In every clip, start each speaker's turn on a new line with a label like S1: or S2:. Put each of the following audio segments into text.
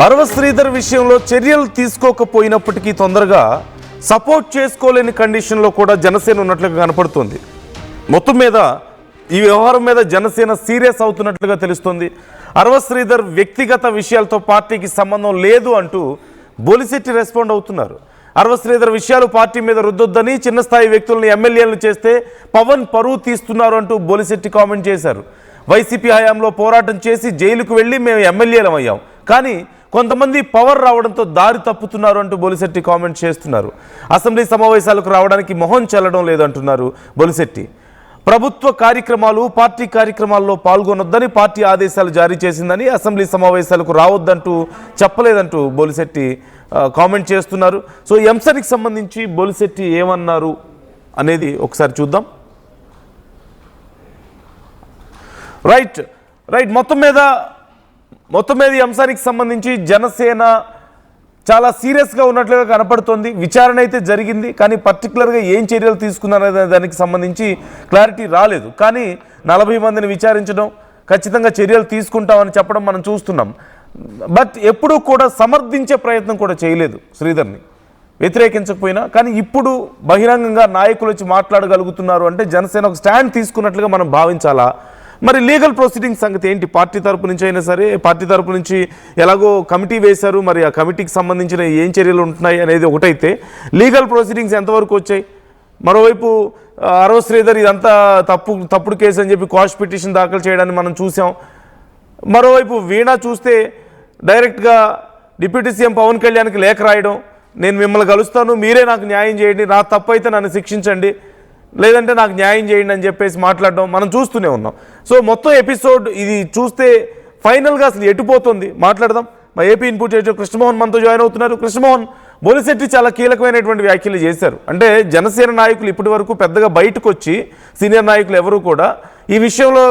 S1: అరవ శ్రీధర్ విషయంలో చర్యలు తీసుకోకపోయినప్పటికీ తొందరగా సపోర్ట్ చేసుకోలేని కండిషన్లో కూడా జనసేన ఉన్నట్లుగా కనపడుతుంది. మొత్తం మీద ఈ వ్యవహారం మీద జనసేన సీరియస్ అవుతున్నట్లుగా తెలుస్తుంది. అరవ శ్రీధర్ వ్యక్తిగత విషయాలతో పార్టీకి సంబంధం లేదు అంటూ బొలిశెట్టి రెస్పాండ్ అవుతున్నారు. అరవ శ్రీధర్ విషయాలు పార్టీ మీద రుద్దొద్దని, చిన్న స్థాయి వ్యక్తులను ఎమ్మెల్యేలను చేస్తే పవన్ పరువు తీస్తున్నారు అంటూ బొలిశెట్టి కామెంట్ చేశారు. వైసీపీ హయాంలో పోరాటం చేసి జైలుకు వెళ్ళి మేము ఎమ్మెల్యేలం అయ్యాం, కానీ కొంతమంది పవర్ రావడంతో దారి తప్పుతున్నారు అంటూ బొలిశెట్టి కామెంట్ చేస్తున్నారు. అసెంబ్లీ సమావేశాలకు రావడానికి మొహం చెల్లడం లేదంటున్నారు బొలిశెట్టి. ప్రభుత్వ కార్యక్రమాలు, పార్టీ కార్యక్రమాల్లో పాల్గొనొద్దని పార్టీ ఆదేశాలు జారీ చేసిందని, అసెంబ్లీ సమావేశాలకు రావద్దంటూ చెప్పలేదంటూ బొలిశెట్టి కామెంట్ చేస్తున్నారు. సో ఈ అంశానికి సంబంధించి బొలిశెట్టి ఏమన్నారు అనేది ఒకసారి చూద్దాం. రైట్ మొత్తం మీద ఈ అంశానికి సంబంధించి జనసేన చాలా సీరియస్గా ఉన్నట్లుగా కనపడుతోంది. విచారణ అయితే జరిగింది, కానీ పర్టికులర్గా ఏం చర్యలు తీసుకున్నారనే దానికి సంబంధించి క్లారిటీ రాలేదు. కానీ 40 మందిని విచారించడం, ఖచ్చితంగా చర్యలు తీసుకుంటామని చెప్పడం మనం చూస్తున్నాం. బట్ ఎప్పుడూ కూడా సమర్థించే ప్రయత్నం కూడా చేయలేదు శ్రీధర్ని, వ్యతిరేకించకపోయినా. కానీ ఇప్పుడు బహిరంగంగా నాయకులు వచ్చి మాట్లాడగలుగుతున్నారు అంటే జనసేన ఒక స్టాండ్ తీసుకున్నట్లుగా మనం భావించాలా? మరి లీగల్ ప్రొసీడింగ్స్ సంగతి ఏంటి? పార్టీ తరపు నుంచి అయినా సరే, పార్టీ తరపు నుంచి ఎలాగో కమిటీ వేశారు, మరి ఆ కమిటీకి సంబంధించిన ఏం చర్యలు ఉంటున్నాయి అనేది ఒకటైతే, లీగల్ ప్రొసీడింగ్స్ ఎంతవరకు వచ్చాయి? మరోవైపు అరవ శ్రీధర్ ఇదంతా తప్పుడు కేసు అని చెప్పి క్వాష్ పిటిషన్ దాఖలు చేయడాన్ని మనం చూసాం. మరోవైపు వీణా చూస్తే డైరెక్ట్గా డిప్యూటీ సీఎం పవన్ కళ్యాణ్కి లేఖ రాయడం, నేను మిమ్మల్ని కలుస్తాను, మీరే నాకు న్యాయం చేయండి, నా తప్పు అయితే నన్ను శిక్షించండి, లేదంటే నాకు న్యాయం చేయండి అని చెప్పేసి మాట్లాడడం మనం చూస్తూనే ఉన్నాం. సో మొత్తం ఎపిసోడ్ ఇది చూస్తే ఫైనల్గా అసలు ఎటుపోతుంది మాట్లాడదాం. మా ఏపీ ఇన్పుట్ ఎడిటర్ కృష్ణమోహన్ మనతో జాయిన్ అవుతున్నారు. కృష్ణమోహన్, బొలిశెట్టి చాలా కీలకమైనటువంటి వ్యాఖ్యలు చేశారు. అంటే జనసేన నాయకులు ఇప్పటి వరకు పెద్దగా బయటకు వచ్చి, సీనియర్ నాయకులు ఎవరు కూడా ఈ విషయంలో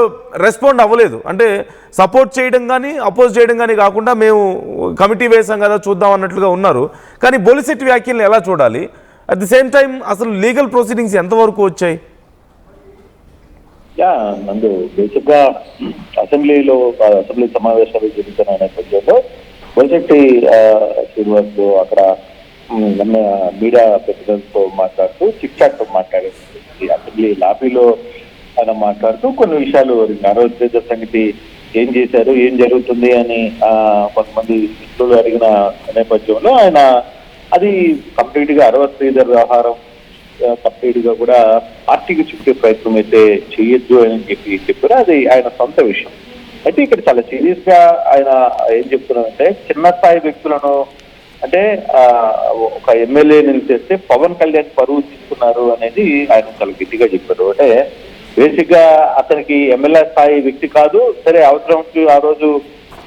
S1: రెస్పాండ్ అవ్వలేదు. అంటే సపోర్ట్ చేయడం కానీ అపోజ్ చేయడం కానీ కాకుండా మేము కమిటీ వేసాం కదా చూద్దాం అన్నట్లుగా ఉన్నారు. కానీ బొలిశెట్టి వ్యాఖ్యలను ఎలా చూడాలి? అట్ ది సేమ్ టైం అసలు లీగల్ ప్రొసీడింగ్స్ ఎంతవరకు వచ్చాయి?
S2: నందు బేసిక్ గా అసెంబ్లీ సమావేశాలు జరుగుతున్న నేపథ్యంలో బొలిశెట్టి శ్రీనివాస్ అక్కడ మీడియా ప్రతినిధులతో మాట్లాడుతూ చిట్ చాట్ మాట్లాడేది, అసెంబ్లీ లాబీలో ఆయన మాట్లాడుతూ కొన్ని విషయాలు అరవ శ్రీధర్ సంగతి ఏం చేశారు, ఏం జరుగుతుంది అని కొంతమంది మిత్రులు అడిగిన నేపథ్యంలో ఆయన అది కంప్లీట్ గా అరవ శ్రీధర్ వ్యవహారం కంప్లీట్ గా కూడా పార్టీకి చుట్టే ప్రయత్నం అయితే చేయొద్దు అని చెప్పారు. అది ఆయన సొంత విషయం. అయితే ఇక్కడ చాలా సీరియస్ గా ఆయన ఏం చెప్తున్నారంటే, చిన్న స్థాయి వ్యక్తులను అంటే ఒక ఎమ్మెల్యేని చేస్తే పవన్ కళ్యాణ్ పరువు తీసుకున్నారు అనేది ఆయన చాలా గట్టిగా చెప్పారు. అంటే బేసిక్ గా అతనికి ఎమ్మెల్యే స్థాయి వ్యక్తి కాదు, సరే అవసరం ఆ రోజు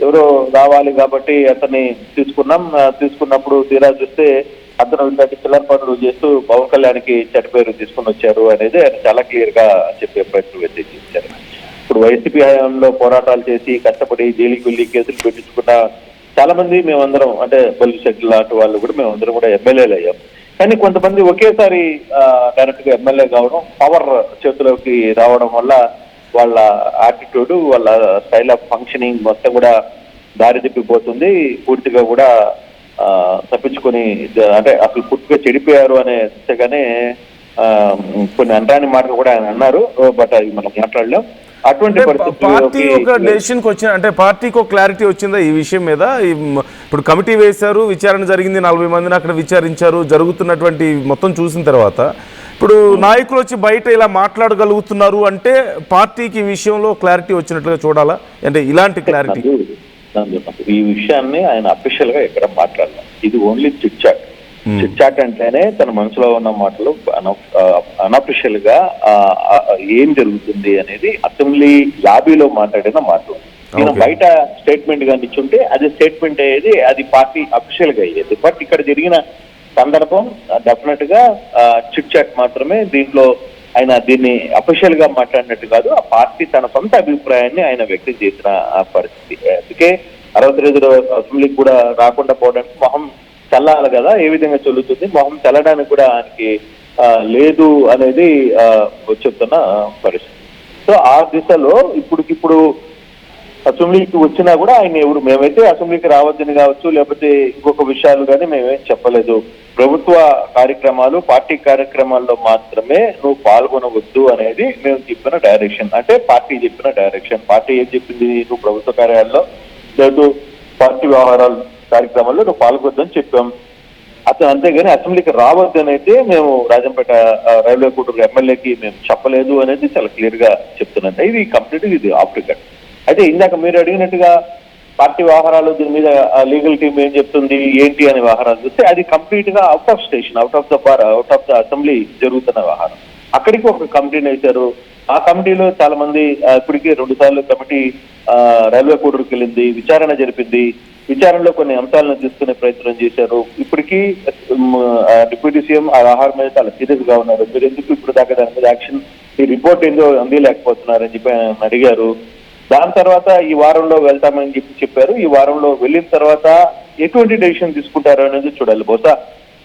S2: ఎవరో రావాలి కాబట్టి అతన్ని తీసుకున్నప్పుడు తీరా చూస్తే అతను ఇలాంటి చిల్లర పనులు చేస్తూ పవన్ కళ్యాణ్కి చెడ్డ పేరు తీసుకుని వచ్చారు అనేది ఆయన చాలా క్లియర్ గా చెప్పే ప్రయత్నం అయితే చేశారు. ఇప్పుడు వైసీపీ హయాంలో పోరాటాలు చేసి కష్టపడి జైలుకి వెళ్ళి కేసులు పెట్టించుకున్న చాలా మంది మేమందరం, అంటే బొలిశెట్టి లాంటి వాళ్ళు కూడా మేమందరం కూడా ఎమ్మెల్యేలు అయ్యాం. కానీ కొంతమంది ఒకేసారి డైరెక్ట్ గా ఎమ్మెల్యే కావడం, పవర్ చేతిలోకి రావడం వల్ల వాళ్ళ యాటిట్యూడ్, వాళ్ళ స్టైల్ ఆఫ్ ఫంక్షనింగ్ మొత్తం కూడా దారి తిప్పిపోతుంది. పూర్తిగా కూడా తప్పించుకొని, అంటే అసలు పూర్తిగా చెడిపోయారు అనే దిశగానే కొన్ని అంటాని మాటలు కూడా ఆయన అన్నారు. బట్ అవి మనం మాట్లాడలేం. అటువంటి
S1: పార్టీ ఒక డెసిషన్కి వచ్చిన, అంటే పార్టీకి ఒక క్లారిటీ వచ్చిందా ఈ విషయం మీద? ఇప్పుడు కమిటీ వేశారు, విచారణ జరిగింది, 40 మందిని అక్కడ విచారించారు. జరుగుతున్నటువంటి మొత్తం చూసిన తర్వాత ఇప్పుడు నాయకులు వచ్చి బయట ఇలా మాట్లాడగలుగుతున్నారు అంటే పార్టీకి ఈ విషయంలో క్లారిటీ వచ్చినట్లుగా చూడాలా? అంటే ఇలాంటి క్లారిటీ
S2: ఈ విషయాన్ని ఆయన అఫీషియల్ గా ఎక్కడ మాట్లాడలేదు. ఇది ఓన్లీ చిట్ చాట్ అంటేనే తన మనసులో ఉన్న మాటలు అనఫిషియల్ గా ఏం జరుగుతుంది అనేది అసెంబ్లీ లాబీలో మాట్లాడిన మాటలు. ఈయన బయట స్టేట్మెంట్ గా ఇచ్చుంటే అది స్టేట్మెంట్ అయ్యేది, అది పార్టీ అఫీషియల్ గా అయ్యేది. బట్ ఇక్కడ జరిగిన సందర్భం డెఫినెట్ గా చిట్ చాట్ మాత్రమే. దీంట్లో ఆయన దీన్ని అఫీషియల్ గా మాట్లాడినట్టు కాదు, ఆ పార్టీ తన సొంత అభిప్రాయాన్ని ఆయన వ్యక్తం చేసిన పరిస్థితి. అందుకే అరవ శ్రీధర్ అసెంబ్లీకి కూడా రాకుండా పోవడానికి మొహం చల్లాలి కదా, ఏ విధంగా చల్లుతుంది, మొహం చల్లడానికి కూడా ఆయనకి లేదు అనేది చెప్తున్న పరిస్థితి. సో ఆ దిశలో ఇప్పుడు అసెంబ్లీకి వచ్చినా కూడా ఆయన ఎవరు, మేమైతే అసెంబ్లీకి రావద్దని కావచ్చు లేకపోతే ఇంకొక విషయాలు కానీ మేమేం చెప్పలేదు. ప్రభుత్వ కార్యక్రమాలు, పార్టీ కార్యక్రమాల్లో మాత్రమే నువ్వు పాల్గొనవద్దు అనేది మేము చెప్పిన డైరెక్షన్. అంటే పార్టీ చెప్పిన డైరెక్షన్. పార్టీ ఏం చెప్పింది, నువ్వు ప్రభుత్వ కార్యాలయంలో లేదు పార్టీ వ్యవహారాలు కార్యక్రమాల్లో నువ్వు పాల్గొద్దని చెప్పాం. అతను అంతేగాని అసెంబ్లీకి రావద్దని అయితే మేము రాజంపేట రైల్వే కోర్టు ఎమ్మెల్యేకి మేము చెప్పలేదు అనేది చాలా క్లియర్ గా చెప్తున్నాను. ఇది కంప్లీట్ ఇది ఆఫ్ రికార్డ్. అయితే ఇందాక మీరు అడిగినట్టుగా పార్టీ వ్యవహారాలు దీని మీద లీగల్ టీం ఏం చెప్తుంది ఏంటి అనే వ్యవహారాలు చూస్తే అది కంప్లీట్ గా out of station, out of the bar, out of the assembly జరుగుతున్న వ్యవహారం. అక్కడికి ఒక కమిటీని వేశారు. ఆ కమిటీలో చాలా మంది ఇప్పటికీ 2 సార్లు కమిటీ రైల్వే కోర్టుకు వెళ్ళింది, విచారణ జరిపింది. విచారణలో కొన్ని అంశాలను తీసుకునే ప్రయత్నం చేశారు. ఇప్పటికీ డిప్యూటీ సీఎం ఆ వ్యవహారం మీద చాలా సీరియస్ గా ఉన్నారు. మీరు ఎందుకు ఇప్పుడు దాకా దాని మీద యాక్షన్, ఈ రిపోర్ట్ ఏందో అందిలేకపోతున్నారని చెప్పి ఆయన అడిగారు. దాని తర్వాత ఈ వారంలో వెళ్తామని చెప్పారు. ఈ వారంలో వెళ్ళిన తర్వాత ఎటువంటి డెసిషన్ తీసుకుంటారు అనేది చూడాలి. బహుశా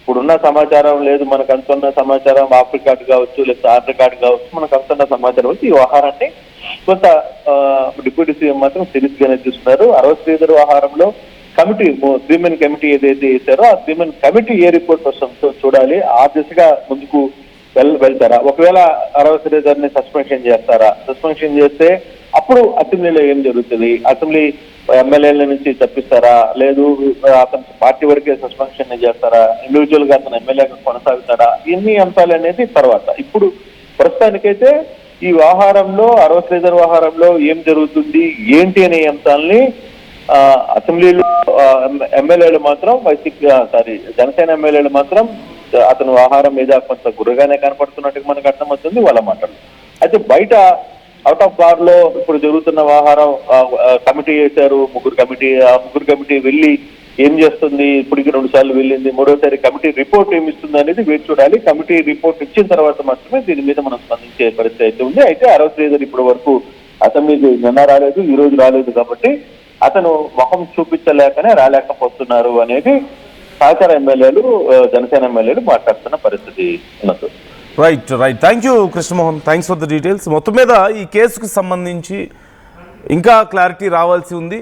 S2: ఇప్పుడున్న సమాచారం లేదు, మనకు అంతున్న సమాచారం ఆఫ్ రికార్డ్ కావచ్చు లేకపోతే ఆన్ రికార్డ్ కావచ్చు, మనకు అంతున్న సమాచారం వచ్చి ఈ వ్యవహారాన్ని కొంత డిప్యూటీ సీఎం మాత్రం సీరియస్ గానే చూస్తున్నారు. అరవై శ్రీధర్ వ్యవహారంలో కమిటీ 3 మెన్ కమిటీ ఏదైతే వేశారో ఆ 3 మెన్ కమిటీ ఏ రిపోర్ట్ వస్తుందో చూడాలి. ఆ దిశగా ముందుకు వెళ్తారా? ఒకవేళ అరవై శ్రీధర్ ని సస్పెన్షన్ చేస్తారా? సస్పెన్షన్ చేస్తే అప్పుడు అసెంబ్లీలో ఏం జరుగుతుంది? అసెంబ్లీ ఎమ్మెల్యేల నుంచి తప్పిస్తారా, లేదు అతను పార్టీ వరకే సస్పెన్షన్ చేస్తారా, ఇండివిజువల్ గా అతను ఎమ్మెల్యేగా కొనసాగుతాడా? ఇన్ని అంశాలు అనేది తర్వాత. ఇప్పుడు ప్రస్తుతానికైతే ఈ వ్యవహారంలో అరవై శ్రీధర్ వ్యవహారంలో ఏం జరుగుతుంది ఏంటి అనే అంశాలని అసెంబ్లీలో ఎమ్మెల్యేలు మాత్రం జనసేన ఎమ్మెల్యేలు మాత్రం అతను వ్యవహారం మీద కొంత గుర్రగానే కనపడుతున్నట్టుగా మనకు అర్థమవుతుంది వాళ్ళ మాటలు. అయితే బయట అవుట్ ఆఫ్ బార్ లో ఇప్పుడు జరుగుతున్న వ్యవహారం కమిటీ వేశారు, 3 కమిటీ. ఆ 3 కమిటీ వెళ్ళి ఏం చేస్తుంది? ఇప్పటికి 2 సార్లు వెళ్ళింది. 3వసారి కమిటీ రిపోర్ట్ ఏమి ఇస్తుంది అనేది వేచి చూడాలి. కమిటీ రిపోర్ట్ ఇచ్చిన తర్వాత మాత్రమే దీని మీద మనం స్పందించే పరిస్థితి అయితే ఉంది. అయితే అరవై శ్రీధర్ ఇప్పటి వరకు అసెంబ్లీకి నిన్న రాలేదు, ఈ రోజు రాలేదు కాబట్టి అతను మొహం చూపించలేకనే రాలేకపోతున్నారు అనేది సహచార ఎమ్మెల్యేలు, జనసేన ఎమ్మెల్యేలు మాట్లాడుతున్న పరిస్థితి ఉన్నది.
S1: Right. Thank you Krishnamohan, thanks for the details. మొత్తం మీద ఈ కేసుకు సంబంధించి ఇంకా క్లారిటీ రావాల్సి ఉంది.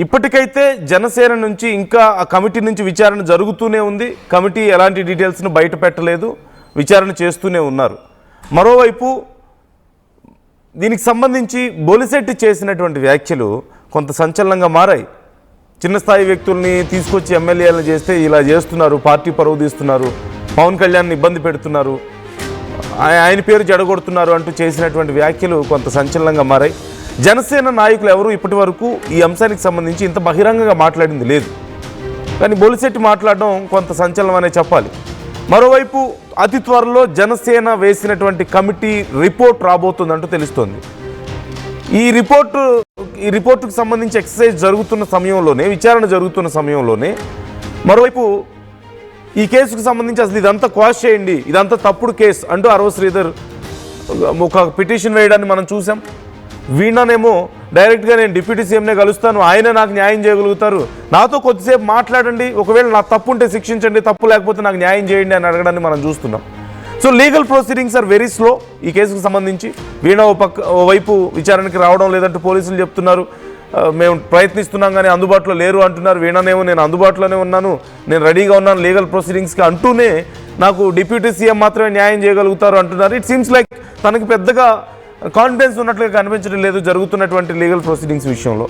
S1: ఇప్పటికైతే జనసేన నుంచి ఇంకా ఆ కమిటీ నుంచి విచారణ జరుగుతూనే ఉంది. కమిటీ ఎలాంటి డీటెయిల్స్ను బయట పెట్టలేదు, విచారణ చేస్తూనే ఉన్నారు. మరోవైపు దీనికి సంబంధించి బొలిశెట్టి చేసినటువంటి వ్యాఖ్యలు కొంత సంచలనంగా మారాయి. చిన్న స్థాయి వ్యక్తుల్ని తీసుకొచ్చి ఎమ్మెల్యేలను చేస్తే ఇలా చేస్తున్నారు, పార్టీ పరువు తీస్తున్నారు, పవన్ కళ్యాణ్ని ఇబ్బంది పెడుతున్నారు, ఆయన పేరు జడగొడుతున్నారు అంటూ చేసినటువంటి వ్యాఖ్యలు కొంత సంచలనంగా మారాయి. జనసేన నాయకులు ఎవరు ఇప్పటి వరకు ఈ అంశానికి సంబంధించి ఇంత బహిరంగంగా మాట్లాడింది లేదు. కానీ బొలిశెట్టి మాట్లాడడం కొంత సంచలనం అనే చెప్పాలి. మరోవైపు అతి త్వరలో జనసేన వేసినటువంటి కమిటీ రిపోర్ట్ రాబోతుందంటూ తెలుస్తోంది. ఈ రిపోర్టుకు సంబంధించి ఎక్సర్సైజ్ జరుగుతున్న సమయంలోనే, విచారణ జరుగుతున్న సమయంలోనే మరోవైపు ఈ కేసుకు సంబంధించి అసలు ఇదంతా క్వాష్ చేయండి, ఇదంతా తప్పుడు కేసు అంటూ అరవై శ్రీధర్ ఒక పిటిషన్ వేయడాన్ని మనం చూసాం. వీణనేమో డైరెక్ట్గా నేను డిప్యూటీ సీఎంనే కలుస్తాను, ఆయన నాకు న్యాయం చేయగలుగుతారు, నాతో కొద్దిసేపు మాట్లాడండి, ఒకవేళ నా తప్పు ఉంటే శిక్షించండి, తప్పు లేకపోతే నాకు న్యాయం చేయండి అని అడగడాన్ని మనం చూస్తున్నాం. So legal proceedings are very slow ఈ కేసుకు సంబంధించి. వీణ వైపు విచారణకి రావడం లేదంటూ పోలీసులు చెప్తున్నారు. మేము ప్రయత్నిస్తున్నాం కానీ అందుబాటులో లేరు అంటున్నారు. వీణనేమో నేను అందుబాటులోనే ఉన్నాను, నేను రెడీగా ఉన్నాను లీగల్ ప్రొసీడింగ్స్కి అంటూనే నాకు డిప్యూటీ సీఎం మాత్రమే న్యాయం చేయగలుగుతారు అంటున్నారు. ఇట్ సీమ్స్ లైక్ తనకి పెద్దగా కాన్ఫిడెన్స్ ఉన్నట్లుగా కనిపించడం లేదు జరుగుతున్నటువంటి లీగల్ ప్రొసీడింగ్స్ విషయంలో.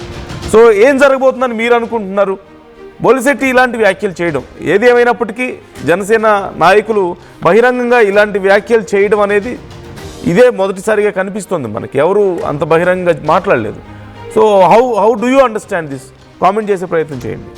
S1: సో ఏం జరగబోతుందని మీరు అనుకుంటున్నారు? బొలిశెట్టి ఇలాంటి వ్యాఖ్యలు చేయడం, ఏది ఏమైనప్పటికీ జనసేన నాయకులు బహిరంగంగా ఇలాంటి వ్యాఖ్యలు చేయడం అనేది ఇదే మొదటిసారిగా కనిపిస్తుంది మనకి. ఎవరు అంత బహిరంగంగా మాట్లాడలేదు. So how do you understand this? Comment చేసే ప్రయత్నం చేయండి.